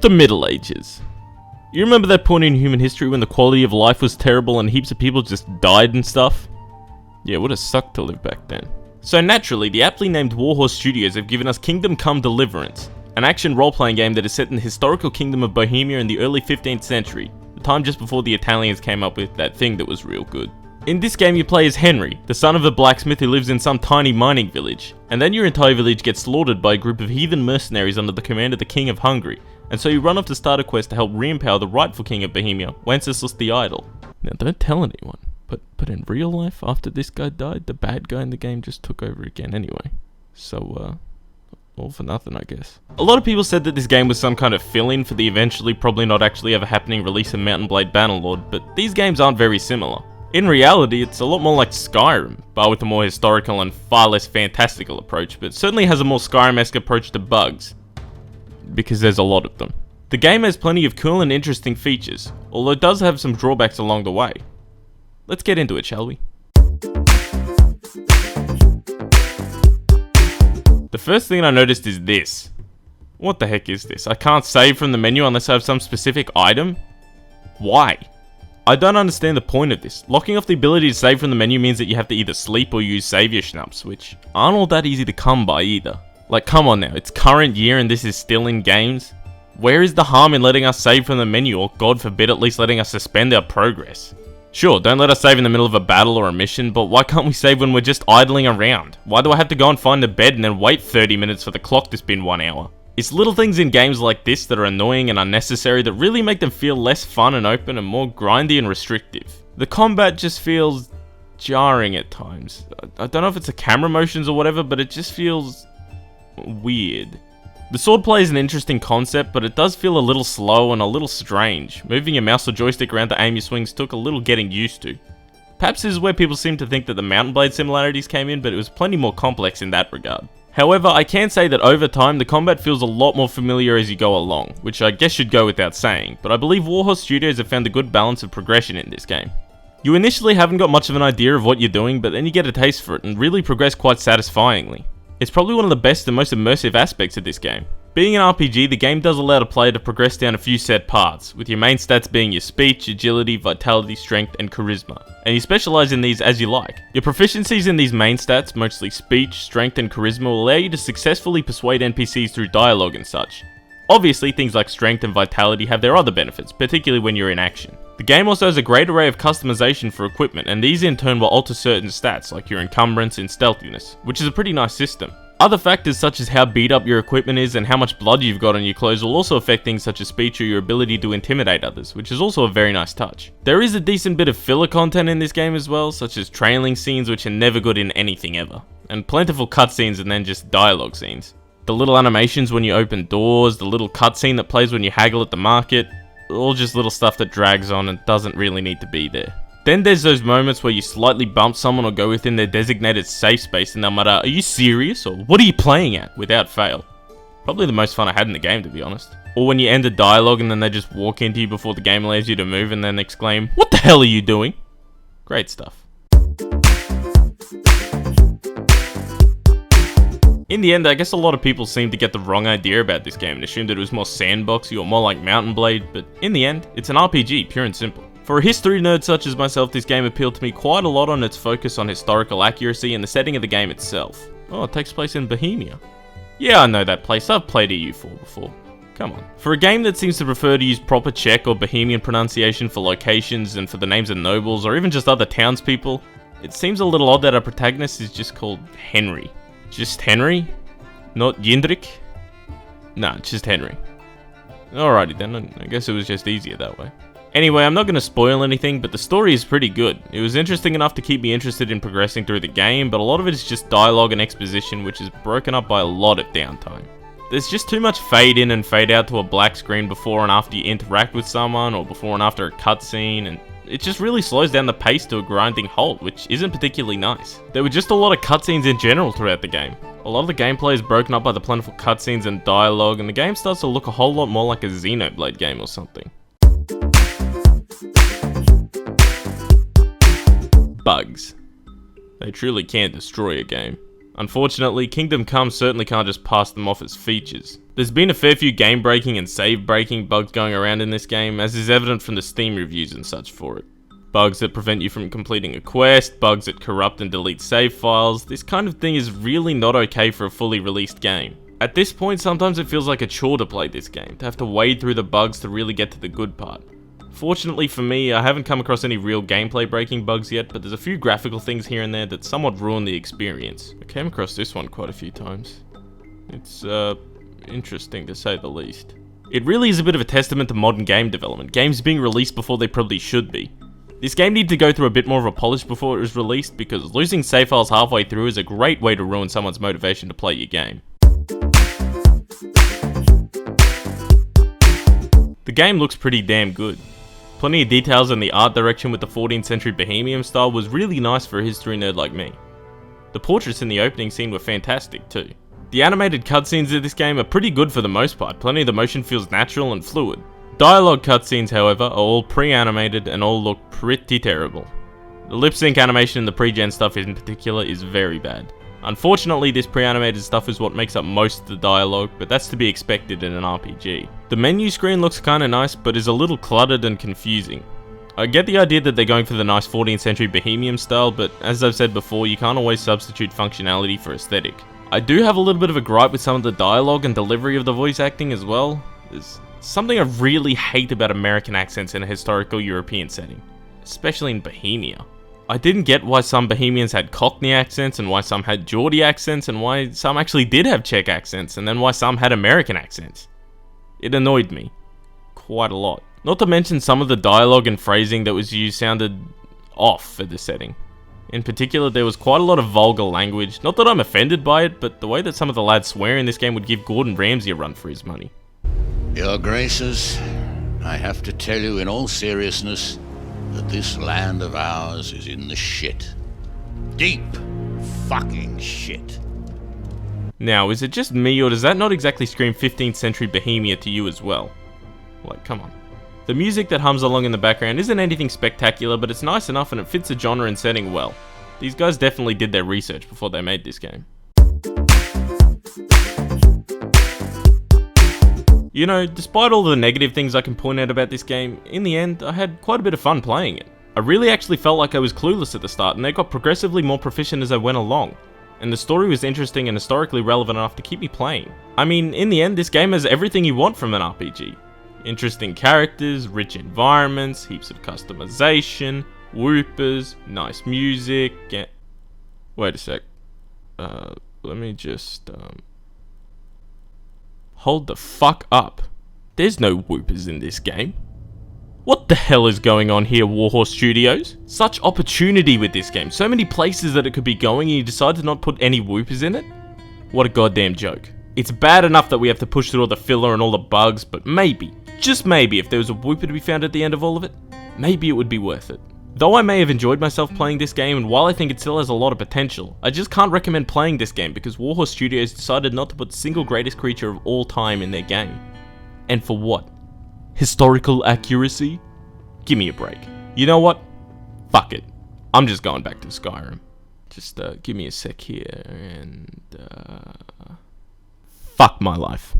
The Middle Ages. You remember that point in human history when the quality of life was terrible and heaps of people just died and stuff? Yeah, it would have sucked to live back then. So naturally, the aptly named Warhorse Studios have given us Kingdom Come Deliverance, an action role-playing game that is set in the historical kingdom of Bohemia in the early 15th century, the time just before the Italians came up with that thing that was real good. In this game you play as Henry, the son of a blacksmith who lives in some tiny mining village, and then your entire village gets slaughtered by a group of heathen mercenaries under the command of the King of Hungary, and so you run off to start a quest to help re-empower the rightful king of Bohemia, Wenceslas the Idle. Now don't tell anyone, but in real life, after this guy died, the bad guy in the game just took over again anyway. So, all for nothing, I guess. A lot of people said that this game was some kind of fill-in for the eventually probably not actually ever happening release of Mount & Blade Bannerlord, but these games aren't very similar. In reality, it's a lot more like Skyrim, but with a more historical and far less fantastical approach, but certainly has a more Skyrim-esque approach to bugs, because there's a lot of them. The game has plenty of cool and interesting features, although it does have some drawbacks along the way. Let's get into it, shall we? The first thing I noticed is this. What the heck is this? I can't save from the menu unless I have some specific item? Why? I don't understand the point of this. Locking off the ability to save from the menu means that you have to either sleep or use savior schnapps, which aren't all that easy to come by either. Like, come on now, it's current year and this is still in games? Where is the harm in letting us save from the menu, or God forbid at least letting us suspend our progress? Sure, don't let us save in the middle of a battle or a mission, but why can't we save when we're just idling around? Why do I have to go and find a bed and then wait 30 minutes for the clock to spin 1 hour? It's little things in games like this that are annoying and unnecessary that really make them feel less fun and open and more grindy and restrictive. The combat just feels jarring at times. I don't know if it's the camera motions or whatever, but it just feels weird. The swordplay is an interesting concept, but it does feel a little slow and a little strange. Moving your mouse or joystick around to aim your swings took a little getting used to. Perhaps this is where people seem to think that the Mount & Blade similarities came in, but it was plenty more complex in that regard. However, I can say that over time, the combat feels a lot more familiar as you go along, which I guess should go without saying, but I believe Warhorse Studios have found a good balance of progression in this game. You initially haven't got much of an idea of what you're doing, but then you get a taste for it and really progress quite satisfyingly. It's probably one of the best and most immersive aspects of this game. Being an RPG, the game does allow the player to progress down a few set paths, with your main stats being your speech, agility, vitality, strength, and charisma, and you specialise in these as you like. Your proficiencies in these main stats, mostly speech, strength, and charisma, will allow you to successfully persuade NPCs through dialogue and such. Obviously, things like strength and vitality have their other benefits, particularly when you're in action. The game also has a great array of customization for equipment, and these in turn will alter certain stats, like your encumbrance and stealthiness, which is a pretty nice system. Other factors such as how beat up your equipment is and how much blood you've got on your clothes will also affect things such as speech or your ability to intimidate others, which is also a very nice touch. There is a decent bit of filler content in this game as well, such as trailing scenes which are never good in anything ever, and plentiful cutscenes and then just dialogue scenes. The little animations when you open doors, the little cutscene that plays when you haggle at the market, all just little stuff that drags on and doesn't really need to be there. Then there's those moments where you slightly bump someone or go within their designated safe space and they'll mutter, "Are you serious?" or "What are you playing at?" without fail. Probably the most fun I had in the game, to be honest. Or when you end a dialogue and then they just walk into you before the game allows you to move and then exclaim, "What the hell are you doing?" Great stuff. In the end, I guess a lot of people seem to get the wrong idea about this game and assume that it was more sandboxy or more like Mount & Blade, but in the end, it's an RPG, pure and simple. For a history nerd such as myself, this game appealed to me quite a lot on its focus on historical accuracy and the setting of the game itself. Oh, it takes place in Bohemia. Yeah, I know that place, I've played EU4 before. Come on. For a game that seems to prefer to use proper Czech or Bohemian pronunciation for locations and for the names of nobles or even just other townspeople, it seems a little odd that our protagonist is just called Henry. Just Henry? Not Jindrik? Nah, just Henry. Alrighty then, I guess it was just easier that way. Anyway, I'm not going to spoil anything, but the story is pretty good. It was interesting enough to keep me interested in progressing through the game, but a lot of it is just dialogue and exposition, which is broken up by a lot of downtime. There's just too much fade in and fade out to a black screen before and after you interact with someone, or before and after a cutscene, and it just really slows down the pace to a grinding halt, which isn't particularly nice. There were just a lot of cutscenes in general throughout the game. A lot of the gameplay is broken up by the plentiful cutscenes and dialogue, and the game starts to look a whole lot more like a Xenoblade game or something. Bugs. They truly can destroy a game. Unfortunately, Kingdom Come certainly can't just pass them off as features. There's been a fair few game breaking and save breaking bugs going around in this game, as is evident from the Steam reviews and such for it. Bugs that prevent you from completing a quest, bugs that corrupt and delete save files. This kind of thing is really not okay for a fully released game. At this point, sometimes it feels like a chore to play this game, to have to wade through the bugs to really get to the good part. Fortunately for me, I haven't come across any real gameplay breaking bugs yet, but there's a few graphical things here and there that somewhat ruin the experience. I came across this one quite a few times. It's, interesting to say the least. It really is a bit of a testament to modern game development, games being released before they probably should be. This game needed to go through a bit more of a polish before it was released, because losing save files halfway through is a great way to ruin someone's motivation to play your game. The game looks pretty damn good. Plenty of details in the art direction with the 14th century Bohemian style was really nice for a history nerd like me. The portraits in the opening scene were fantastic too. The animated cutscenes of this game are pretty good for the most part, plenty of the motion feels natural and fluid. Dialogue cutscenes, however, are all pre-animated and all look pretty terrible. The lip sync animation and the pre-gen stuff in particular is very bad. Unfortunately, this pre-animated stuff is what makes up most of the dialogue, but that's to be expected in an RPG. The menu screen looks kinda nice, but is a little cluttered and confusing. I get the idea that they're going for the nice 14th century Bohemian style, but as I've said before, you can't always substitute functionality for aesthetic. I do have a little bit of a gripe with some of the dialogue and delivery of the voice acting as well. There's something I really hate about American accents in a historical European setting, especially in Bohemia. I didn't get why some Bohemians had Cockney accents and why some had Geordie accents and why some actually did have Czech accents and then why some had American accents. It annoyed me quite a lot. Not to mention some of the dialogue and phrasing that was used sounded off for the setting. In particular, there was quite a lot of vulgar language. Not that I'm offended by it, but the way that some of the lads swear in this game would give Gordon Ramsay a run for his money. Your Graces, I have to tell you in all seriousness that this land of ours is in the shit. Deep fucking shit. Now, is it just me, or does that not exactly scream 15th century Bohemia to you as well? Like, come on. The music that hums along in the background isn't anything spectacular, but it's nice enough and it fits the genre and setting well. These guys definitely did their research before they made this game. You know, despite all the negative things I can point out about this game, in the end, I had quite a bit of fun playing it. I really actually felt like I was clueless at the start, and they got progressively more proficient as I went along. And the story was interesting and historically relevant enough to keep me playing. I mean, in the end, this game has everything you want from an RPG. Interesting characters, rich environments, heaps of customization, whoopers, nice music, and... Wait a sec. Let me just, Hold the fuck up. There's no whoopers in this game. What the hell is going on here, Warhorse Studios? Such opportunity with this game, so many places that it could be going and you decide to not put any whoopers in it? What a goddamn joke. It's bad enough that we have to push through all the filler and all the bugs, but maybe, just maybe, if there was a whooper to be found at the end of all of it, maybe it would be worth it. Though I may have enjoyed myself playing this game, and while I think it still has a lot of potential, I just can't recommend playing this game because Warhorse Studios decided not to put the single greatest creature of all time in their game. And for what? Historical accuracy? Give me a break. You know what? Fuck it. I'm just going back to Skyrim. Just give me a sec here, and fuck my life.